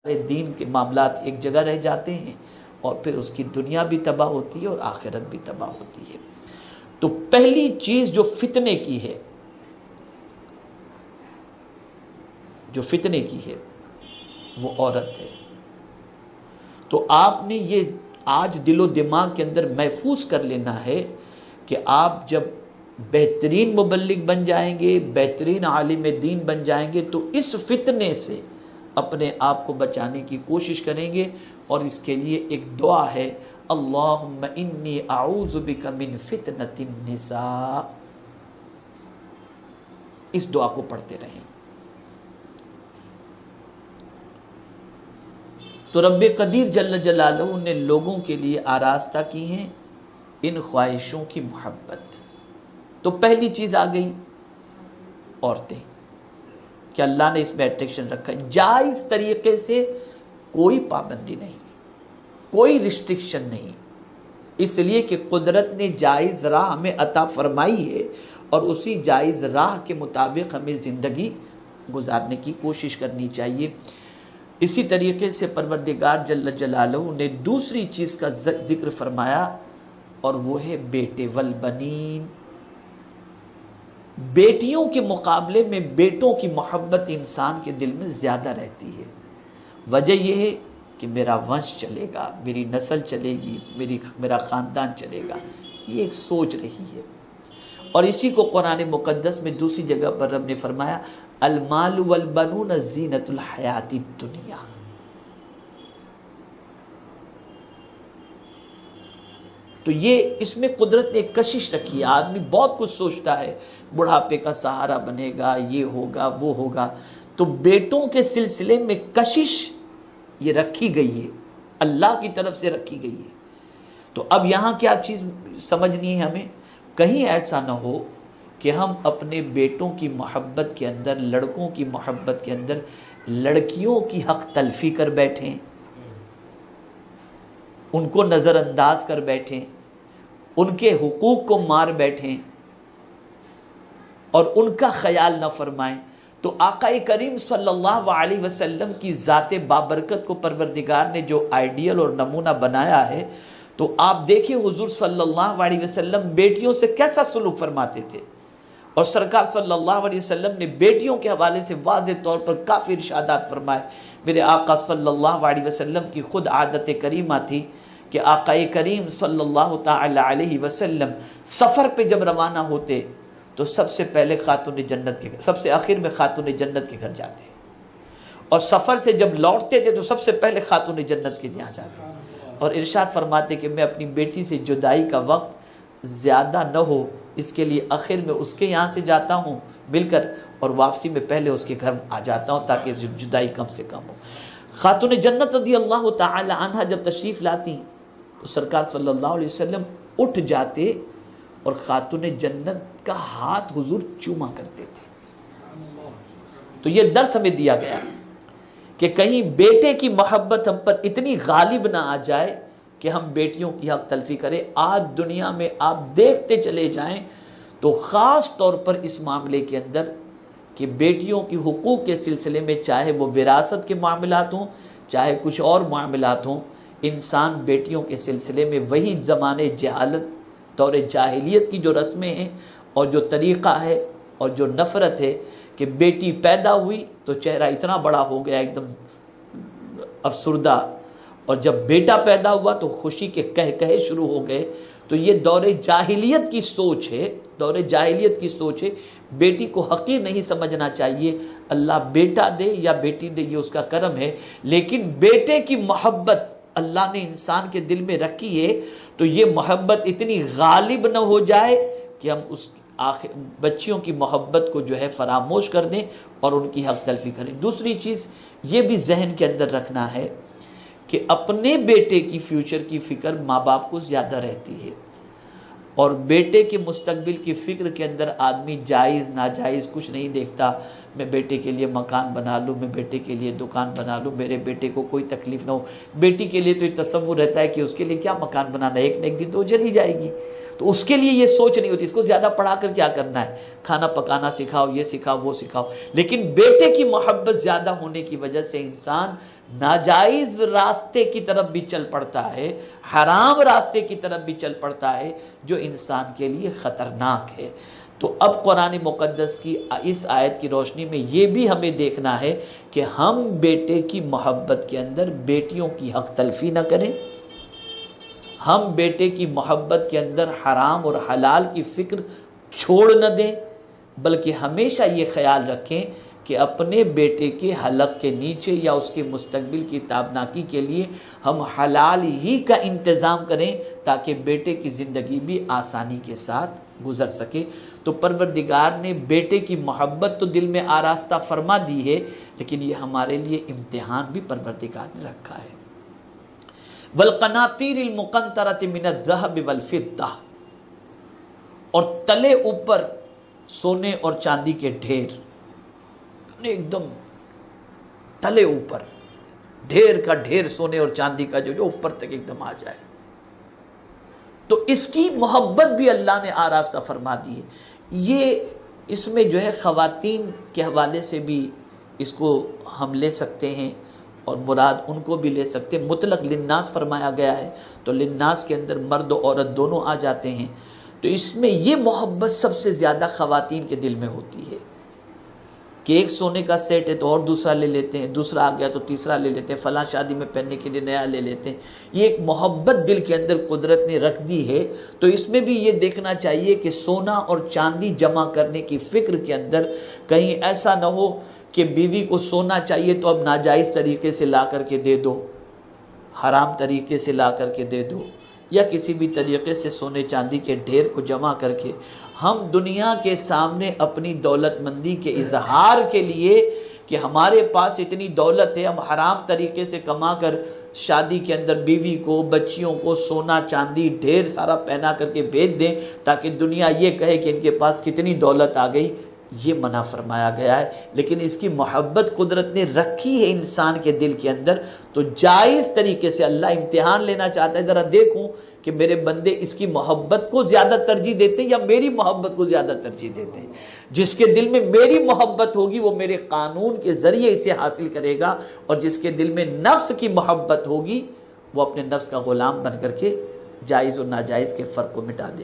دین کے معاملات ایک جگہ رہ جاتے ہیں اور پھر اس کی دنیا بھی تباہ ہوتی ہے اور آخرت بھی تباہ ہوتی ہے۔ تو پہلی چیز جو فتنے کی ہے، وہ عورت ہے۔ تو آپ نے یہ آج دل و دماغ کے اندر محفوظ کر لینا ہے کہ آپ جب بہترین مبلغ بن جائیں گے، بہترین عالم دین بن جائیں گے، تو اس فتنے سے اپنے آپ کو بچانے کی کوشش کریں گے، اور اس کے لیے ایک دعا ہے، اللہم انی اعوذ بک من فتنۃ النساء۔ اس دعا کو پڑھتے رہیں۔ تو رب قدیر جل جلالہ نے لوگوں کے لیے آراستہ کی ہیں ان خواہشوں کی محبت۔ تو پہلی چیز آ گئی عورتیں، کہ اللہ نے اس میں اٹریکشن رکھا ہے، جائز طریقے سے، کوئی پابندی نہیں، کوئی ریسٹرکشن نہیں، اس لیے کہ قدرت نے جائز راہ ہمیں عطا فرمائی ہے، اور اسی جائز راہ کے مطابق ہمیں زندگی گزارنے کی کوشش کرنی چاہیے۔ اسی طریقے سے پروردگار جل جلالہ نے دوسری چیز کا ذکر فرمایا، اور وہ ہے بیٹے والبنین۔ بیٹیوں کے مقابلے میں بیٹوں کی محبت انسان کے دل میں زیادہ رہتی ہے۔ وجہ یہ ہے کہ میرا ونش چلے گا، میری نسل چلے گی، میرا خاندان چلے گا، یہ ایک سوچ رہی ہے۔ اور اسی کو قرآن مقدس میں دوسری جگہ پر رب نے فرمایا، المال والبنون زینت الحیات الدنیا۔ تو یہ اس میں قدرت نے ایک کشش رکھی ہے۔ آدمی بہت کچھ سوچتا ہے، بڑھاپے کا سہارا بنے گا، یہ ہوگا وہ ہوگا، تو بیٹوں کے سلسلے میں کشش یہ رکھی گئی ہے، اللہ کی طرف سے رکھی گئی ہے۔ تو اب یہاں کیا چیز سمجھنی ہے ہمیں، کہیں ایسا نہ ہو کہ ہم اپنے بیٹوں کی محبت کے اندر، لڑکوں کی محبت کے اندر لڑکیوں کی حق تلفی کر بیٹھیں، ان کو نظر انداز کر بیٹھیں، ان کے حقوق کو مار بیٹھیں اور ان کا خیال نہ فرمائیں۔ تو آقا کریم صلی اللہ علیہ وسلم کی ذات بابرکت کو پروردگار نے جو آئیڈیل اور نمونہ بنایا ہے، تو آپ دیکھیں حضور صلی اللہ علیہ وسلم بیٹیوں سے کیسا سلوک فرماتے تھے، اور سرکار صلی اللہ علیہ وسلم نے بیٹیوں کے حوالے سے واضح طور پر کافی ارشادات فرمائے۔ میرے آقا صلی اللہ علیہ وسلم کی خود عادت کریمہ تھی کہ آقا کریم صلی اللہ تعالی علیہ وسلم سفر پہ جب روانہ ہوتے تو سب سے پہلے خاتون جنت کے گھر، سب سے آخر میں خاتون جنت کے گھر جاتے، اور سفر سے جب لوٹتے تھے تو سب سے پہلے خاتون جنت کے یہاں جاتے، اور ارشاد فرماتے کہ میں اپنی بیٹی سے جدائی کا وقت زیادہ نہ ہو، اس کے لیے آخر میں اس کے یہاں سے جاتا ہوں مل کر، اور واپسی میں پہلے اس کے گھر آ جاتا ہوں تاکہ جدائی کم سے کم ہو۔ خاتون جنت رضی اللہ تعالی عنہ جب تشریف لاتی تو سرکار صلی اللہ علیہ وسلم اٹھ جاتے اور خاتون جنت کا ہاتھ حضور چوما کرتے تھے۔ تو یہ درس ہمیں دیا گیا کہ کہیں بیٹے کی محبت ہم پر اتنی غالب نہ آ جائے کہ ہم بیٹیوں کی حق تلفی کریں۔ آج دنیا میں آپ دیکھتے چلے جائیں تو خاص طور پر اس معاملے کے اندر کہ بیٹیوں کی حقوق کے سلسلے میں، چاہے وہ وراثت کے معاملات ہوں، چاہے کچھ اور معاملات ہوں، انسان بیٹیوں کے سلسلے میں وہی زمانے جہالت، دور جاہلیت کی جو رسمیں ہیں اور جو طریقہ ہے اور جو نفرت ہے کہ بیٹی پیدا ہوئی تو چہرہ اتنا بڑا ہو گیا ایک دم افسردہ، اور جب بیٹا پیدا ہوا تو خوشی کے کہے شروع ہو گئے۔ تو یہ دور جاہلیت کی سوچ ہے، دور جاہلیت کی سوچ ہے۔ بیٹی کو حقیر نہیں سمجھنا چاہیے، اللہ بیٹا دے یا بیٹی دے یہ اس کا کرم ہے، لیکن بیٹے کی محبت اللہ نے انسان کے دل میں رکھی ہے، تو یہ محبت اتنی غالب نہ ہو جائے کہ ہم اس بچیوں کی محبت کو جو ہے فراموش کر دیں اور ان کی حق تلفی کریں۔ دوسری چیز یہ بھی ذہن کے اندر رکھنا ہے کہ اپنے بیٹے کی فیوچر کی فکر ماں باپ کو زیادہ رہتی ہے، اور بیٹے کے مستقبل کی فکر کے اندر آدمی جائز ناجائز کچھ نہیں دیکھتا، میں بیٹے کے لیے مکان بنا لوں، میں بیٹے کے لیے دکان بنا لوں، میرے بیٹے کو کوئی تکلیف نہ ہو۔ بیٹی کے لیے تو یہ تصور رہتا ہے کہ اس کے لیے کیا مکان بنانا ہے، ایک نہ ایک دن تو چلی جائے گی، تو اس کے لیے یہ سوچ نہیں ہوتی، اس کو زیادہ پڑھا کر کیا کرنا ہے، کھانا پکانا سکھاؤ، یہ سکھاؤ وہ سکھاؤ۔ لیکن بیٹے کی محبت زیادہ ہونے کی وجہ سے انسان ناجائز راستے کی طرف بھی چل پڑتا ہے، حرام راستے کی طرف بھی چل پڑتا ہے، جو انسان کے لیے خطرناک ہے۔ تو اب قرآن مقدس کی اس آیت کی روشنی میں یہ بھی ہمیں دیکھنا ہے کہ ہم بیٹے کی محبت کے اندر بیٹیوں کی حق تلفی نہ کریں، ہم بیٹے کی محبت کے اندر حرام اور حلال کی فکر چھوڑ نہ دیں، بلکہ ہمیشہ یہ خیال رکھیں کہ اپنے بیٹے کے حلق کے نیچے یا اس کے مستقبل کی تابناکی کے لیے ہم حلال ہی کا انتظام کریں، تاکہ بیٹے کی زندگی بھی آسانی کے ساتھ گزر سکے۔ تو پروردگار نے بیٹے کی محبت تو دل میں آراستہ فرما دی ہے، لیکن یہ ہمارے لیے امتحان بھی پروردگار نے رکھا ہے۔ وَالْقَنَاطِيرِ الْمُقَنطَرَةِ مِنَ الذَّهَبِ وَالْفِضَّةِ، اور تلے اوپر سونے اور چاندی کے ڈھیر، ایک دم تلے اوپر ڈھیر کا ڈھیر سونے اور چاندی کا جو اوپر تک ایک دم آ جائے، تو اس کی محبت بھی اللہ نے آراستہ فرما دی ہے۔ یہ اس میں جو ہے خواتین کے حوالے سے بھی اس کو ہم لے سکتے ہیں، اور مراد ان کو بھی لے سکتے ہیں۔ مطلق للناس فرمایا گیا ہے، تو للناس کے اندر مرد و عورت دونوں آ جاتے ہیں۔ تو اس میں یہ محبت سب سے زیادہ خواتین کے دل میں ہوتی ہے کہ ایک سونے کا سیٹ ہے تو اور دوسرا لے لیتے ہیں، دوسرا آ گیا تو تیسرا لے لیتے ہیں، فلاں شادی میں پہننے کے لیے نیا لے لیتے ہیں۔ یہ ایک محبت دل کے اندر قدرت نے رکھ دی ہے۔ تو اس میں بھی یہ دیکھنا چاہیے کہ سونا اور چاندی جمع کرنے کی فکر کے اندر کہیں ایسا نہ ہو کہ بیوی کو سونا چاہیے تو اب ناجائز طریقے سے لا کر کے دے دو، حرام طریقے سے لا کر کے دے دو، یا کسی بھی طریقے سے سونے چاندی کے ڈھیر کو جمع کر کے ہم دنیا کے سامنے اپنی دولت مندی کے اظہار کے لیے کہ ہمارے پاس اتنی دولت ہے، ہم حرام طریقے سے کما کر شادی کے اندر بیوی کو بچیوں کو سونا چاندی ڈھیر سارا پہنا کر کے بھیج دیں تاکہ دنیا یہ کہے کہ ان کے پاس کتنی دولت آ گئی، یہ منع فرمایا گیا ہے۔ لیکن اس کی محبت قدرت نے رکھی ہے انسان کے دل کے اندر، تو جائز طریقے سے اللہ امتحان لینا چاہتا ہے، ذرا دیکھوں کہ میرے بندے اس کی محبت کو زیادہ ترجیح دیتے ہیں یا میری محبت کو زیادہ ترجیح دیتے ہیں۔ جس کے دل میں میری محبت ہوگی وہ میرے قانون کے ذریعے اسے حاصل کرے گا، اور جس کے دل میں نفس کی محبت ہوگی وہ اپنے نفس کا غلام بن کر کے جائز اور ناجائز کے فرق کو مٹا دے گا۔